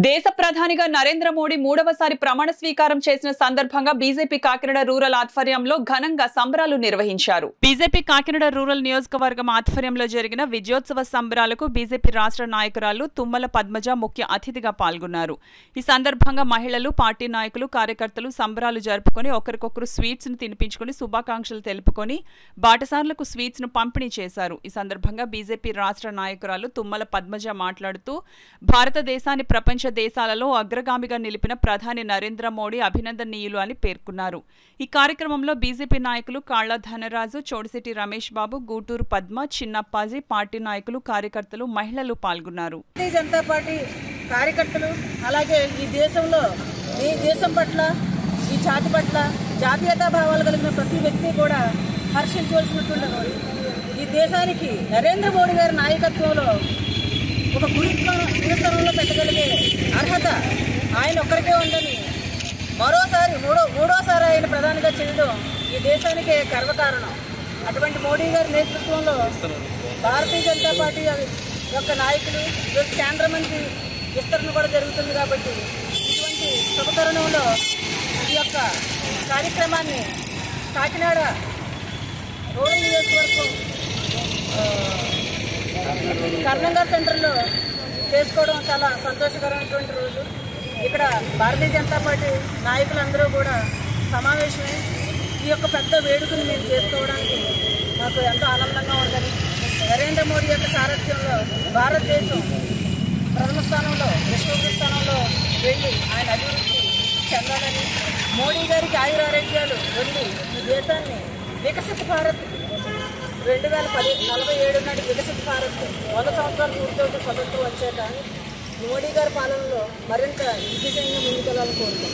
దేశ ప్రధానిగా నరేంద్ర మోడీ మూడవసారి ప్రమాణ స్వీకారం చేసిన సందర్భంగా బీజేపీ కాకినాడ రూరల్ ఆధ్వర్యంలో ఘనంగా సంబరాలు నిర్వహించారు. బీజేపీ కాకినాడ రూరల్ నియోజకవర్గం ఆధ్వర్యంలో జరిగిన విజయోత్సవ సంబరాలకు బీజేపీ రాష్ట్ర నాయకురాలు తుమ్మల పద్మజ ముఖ్య అతిథిగా పాల్గొన్నారు. ఈ సందర్భంగా మహిళలు, పార్టీ నాయకులు, కార్యకర్తలు సంబరాలు జరుపుకొని ఒకరికొకరు స్వీట్స్ ను తినిపించుకుని శుభాకాంక్షలు తెలుపుకొని బాటసార్లకు స్వీట్స్ ను పంపిణీ చేశారు. ఈ సందర్భంగా బీజేపీ రాష్ట్ర నాయకురాలు తుమ్మల పద్మజ మాట్లాడుతూ భారతదేశాన్ని ప్రపంచ దేశాలలో అగ్రగామిగా నిలిపిన ప్రధాని నరేంద్ర మోడీ అభినందనీయులు అని పేర్కొన్నారు. ఈ కార్యక్రమంలో బీజేపీ నాయకులు కాళ్ల ధనరాజు, చోడిశెట్టి రమేష్ బాబు, గూటూరు పద్మ, చిన్నప్పాజీ, పార్టీ నాయకులు, కార్యకర్తలు, మహిళలు పాల్గొన్నారు. భారతీయ జనతా పార్టీ కార్యకర్తలు అలాగే ఈ దేశం పట్ల, ఈ జాతి పట్ల జాతీయతా భావాలు కలిగిన ప్రతి వ్యక్తి కూడా హర్షించవలసినటువంటి ఈ దేశానికి నరేంద్ర మోడీ గారి నాయకత్వంలో ఒక గురుస్థానంలో పెట్టగలిగే అర్హత ఆయన ఒక్కరికే ఉందని మూడోసారి ఆయన ప్రధానిగా చేయడం ఈ దేశానికి గర్వకారణం. అటువంటి మోడీ గారి నేతృత్వంలో భారతీయ జనతా పార్టీ యొక్క నాయకులు కేంద్ర మంత్రి విస్తరణ కూడా జరుగుతుంది. కాబట్టి ఇటువంటి శుభతరుణంలో ఈ యొక్క కార్యక్రమాన్ని కాకినాడ రూరల్ నియోజకవర్గం కర్ణంగార్ సెంటర్లో చేసుకోవడం చాలా సంతోషకరమైనటువంటి రోజు. ఇక్కడ భారతీయ జనతా పార్టీ నాయకులందరూ కూడా సమావేశమై ఈ యొక్క పెద్ద వేడుకను మేము చేసుకోవడానికి మాకు ఎంతో ఆనందంగా ఉందని, నరేంద్ర మోడీ యొక్క సారథ్యంలో భారతదేశం ప్రథమ స్థానంలో, విశ్వగురు స్థానంలో వెళ్ళి ఆయన అభివృద్ధి చెందాలని, మోడీ గారికి ఆయురారోగ్యాలు వెళ్ళి ఈ దేశాన్ని వికసిత భారత్ 2047 నాటి వికసిత భారత్ 100 సంవత్సరాలు పూర్తవుతూ స్వతంత్రం వచ్చాక మోడీ గారి పాలనలో మరింత దిగ్విజయంగా ముందుకెళ్లాలని కోరుతాం.